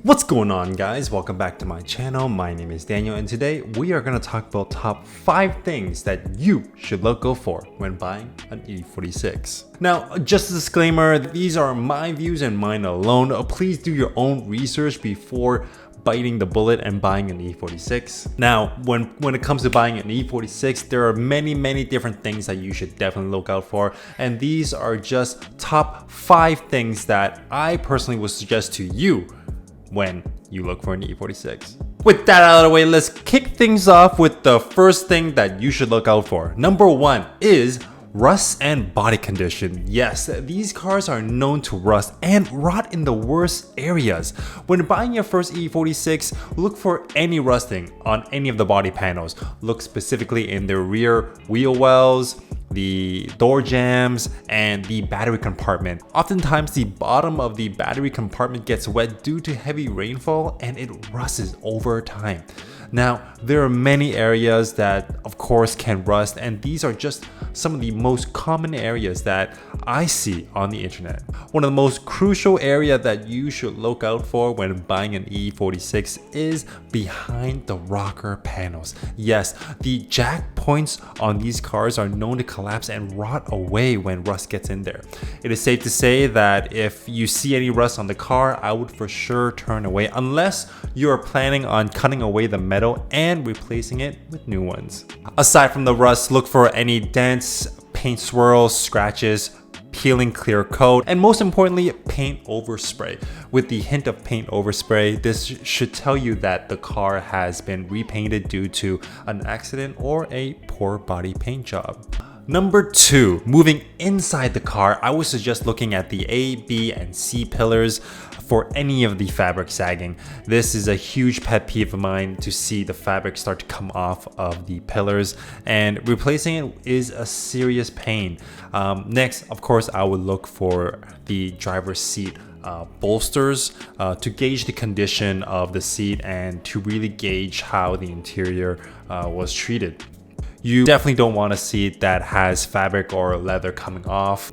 What's going on, guys? Welcome back to my channel. My name is Daniel, and today we are going to talk about top 5 things that you should look out for when buying an E46. Now, just a disclaimer, these are my views and mine alone. Please do your own research before biting the bullet and buying an E46. Now, when it comes to buying an E46, there are many different things that you should definitely look out for, and these are just top 5 things that I personally would suggest to you when you look for an E46. With that out of the way, let's kick things off with the first thing that you should look out for. Number 1 is rust and body condition. Yes, these cars are known to rust and rot in the worst areas. When buying your first E46, look for any rusting on any of the body panels. Look specifically in the rear wheel wells, the door jambs, and the battery compartment. Oftentimes the bottom of the battery compartment gets wet due to heavy rainfall and it rusts over time. Now, there are many areas that of course can rust, and these are just some of the most common areas that I see on the internet. One of the most crucial area that you should look out for when buying an E46 is behind the rocker panels. Yes, the jack points on these cars are known to collapse and rot away when rust gets in there. It is safe to say that if you see any rust on the car, I would for sure turn away unless you are planning on cutting away the metal and replacing it with new ones. Aside from the rust, look for any dents, paint swirls, scratches, peeling clear coat, and most importantly, paint overspray. With the hint of paint overspray, this should tell you that the car has been repainted due to an accident or a poor body paint job. Number 2, moving inside the car, I would suggest looking at the A, B, and C pillars for any of the fabric sagging. This is a huge pet peeve of mine, to see the fabric start to come off of the pillars, and replacing it is a serious pain. Next, of course, I would look for the driver's seat bolsters to gauge the condition of the seat and to really gauge how the interior was treated. You definitely don't want a seat that has fabric or leather coming off.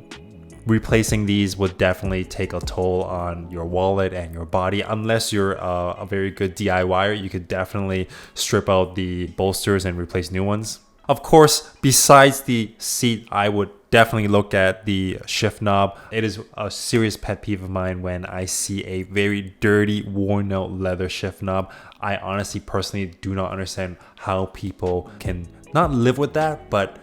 Replacing these would definitely take a toll on your wallet and your body. Unless you're a very good DIYer, you could definitely strip out the bolsters and replace new ones. Of course, besides the seat, I would definitely look at the shift knob. It is a serious pet peeve of mine when I see a very dirty, worn out leather shift knob. I honestly, personally do not understand how people can not live with that, but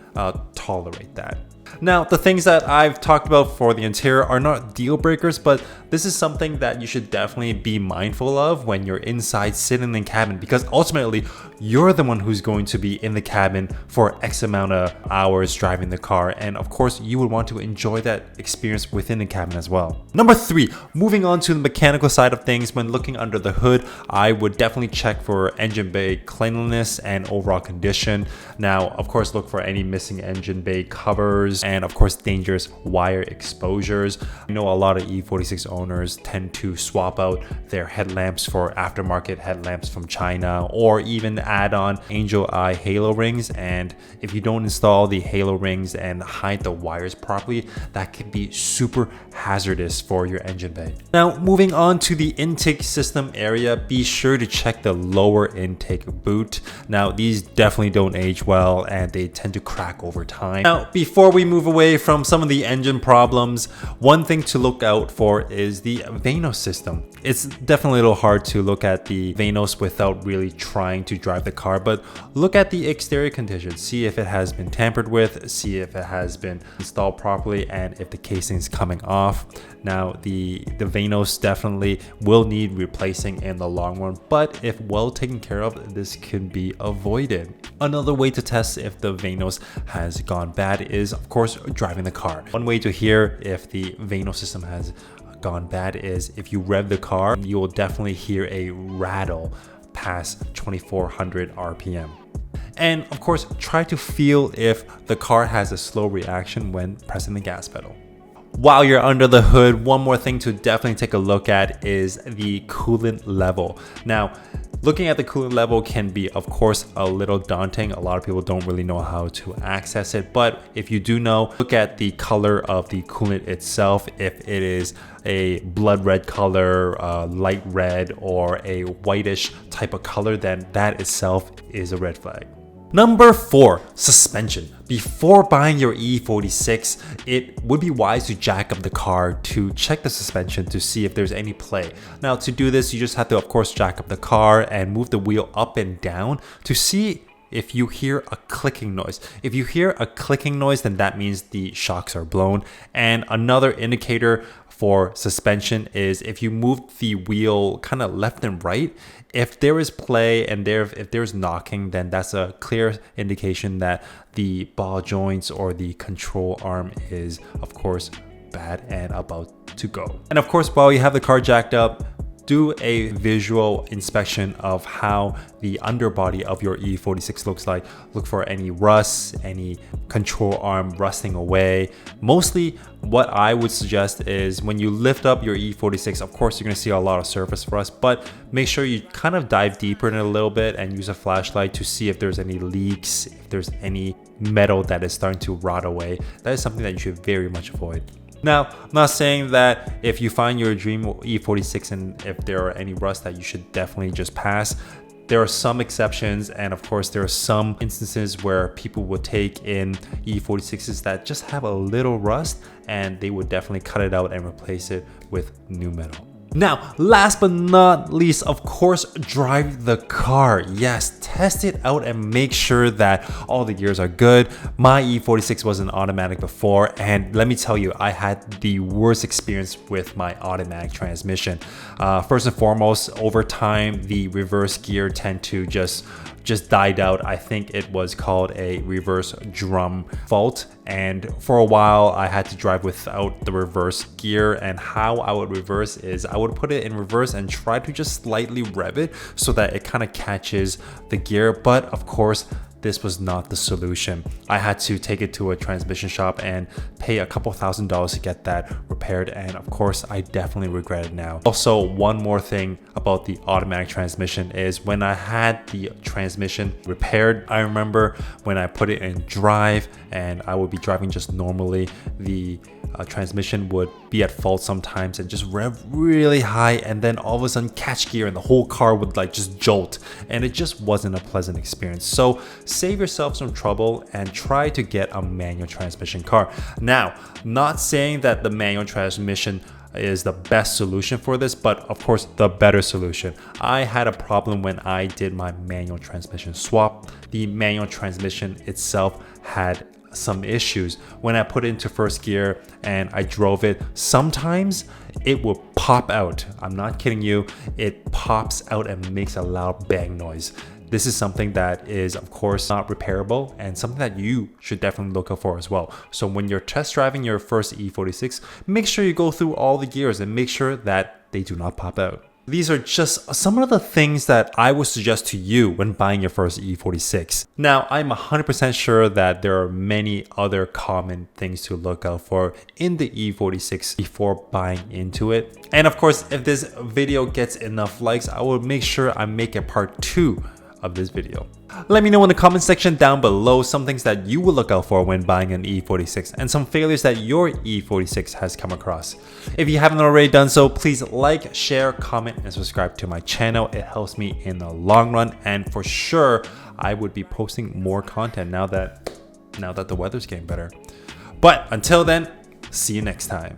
tolerate that. Now, the things that I've talked about for the interior are not deal breakers, but this is something that you should definitely be mindful of when you're inside sitting in the cabin, because ultimately you're the one who's going to be in the cabin for X amount of hours driving the car, and of course you would want to enjoy that experience within the cabin as well. Number 3, moving on to the mechanical side of things. When looking under the hood, I would definitely check for engine bay cleanliness and overall condition. Now, of course, look for any missing engine bay covers and of course dangerous wire exposures. I know a lot of E46 owners tend to swap out their headlamps for aftermarket headlamps from China, or even add on angel eye halo rings, and if you don't install the halo rings and hide the wires properly, that can be super hazardous for your engine bay. Now, moving on to the intake system area, be sure to check the lower intake boot. Now, these definitely don't age well and they tend to crack over time. Now, before we move away from some of the engine problems, one thing to look out for is the Vano system. It's definitely a little hard to look at the Vanos without really trying to drive the car, but look at the exterior conditions, see if it has been tampered with, see if it has been installed properly, and if the casing is coming off. Now, the Vanos definitely will need replacing in the long run, but if well taken care of, this can be avoided. Another way to test if the Vanos has gone bad is, of course, driving the car. One way to hear if the Vano system has gone bad is if you rev the car, you will definitely hear a rattle past 2400 RPM. And of course, try to feel if the car has a slow reaction when pressing the gas pedal. While you're under the hood, one more thing to definitely take a look at is the coolant level. Now, Looking at the coolant level can be, of course, a little daunting. A lot of people don't really know how to access it, but if you do know, look at the color of the coolant itself. If it is a blood red color, light red, or a whitish type of color, then that itself is a red flag. Number 4, suspension. Before buying your E46, it would be wise to jack up the car to check the suspension to see if there's any play. Now, to do this, you just have to, of course, jack up the car and move the wheel up and down to see if you hear a clicking noise. If you hear a clicking noise, then that means the shocks are blown. And another indicator for suspension is if you move the wheel kind of left and right, if there is play and if there's knocking, then that's a clear indication that the ball joints or the control arm is, of course, bad and about to go. And of course, while you have the car jacked up, do a visual inspection of how the underbody of your E46 looks like. Look for any rust, any control arm rusting away. Mostly what I would suggest is when you lift up your E46, of course, you're gonna see a lot of surface rust, but make sure you kind of dive deeper in it a little bit and use a flashlight to see if there's any leaks, if there's any metal that is starting to rot away. That is something that you should very much avoid. Now, I'm not saying that if you find your dream E46 and if there are any rust that you should definitely just pass. There are some exceptions, and of course there are some instances where people will take in E46s that just have a little rust and they would definitely cut it out and replace it with new metal. Now, last but not least, of course, drive the car. Yes, test it out and make sure that all the gears are good. My E46 was an automatic before, and let me tell you, I had the worst experience with my automatic transmission. First and foremost, over time, the reverse gear tend to just died out. I think it was called a reverse drum fault, and for a while I had to drive without the reverse gear. And how I would reverse is I would put it in reverse and try to just slightly rev it so that it kind of catches the gear, but of course this was not the solution. I had to take it to a transmission shop and pay a couple $1,000s to get that repaired, and of course I definitely regret it now. Also, one more thing about the automatic transmission is when I had the transmission repaired, I remember when I put it in drive and I would be driving just normally, the transmission would be at fault sometimes and just rev really high, and then all of a sudden catch gear and the whole car would like just jolt, and it just wasn't a pleasant experience. So save yourself some trouble and try to get a manual transmission car. Now, not saying that the manual transmission is the best solution for this, but of course the better solution. I had a problem when I did my manual transmission swap. The manual transmission itself had some issues. When I put it into first gear and I drove it, sometimes it will pop out. I'm not kidding you. It pops out and makes a loud bang noise. This is something that is, of course, not repairable and something that you should definitely look out for as well. So when you're test driving your first E46, make sure you go through all the gears and make sure that they do not pop out. These are just some of the things that I would suggest to you when buying your first E46. Now, I'm 100% sure that there are many other common things to look out for in the E46 before buying into it. And of course, if this video gets enough likes, I will make sure I make a part 2 of this video. Let me know in the comment section down below some things that you will look out for when buying an E46 and some failures that your E46 has come across. If you haven't already done so, please like, share, comment, and subscribe to my channel. It helps me in the long run, and for sure I would be posting more content now that the weather's getting better. But until then, see you next time.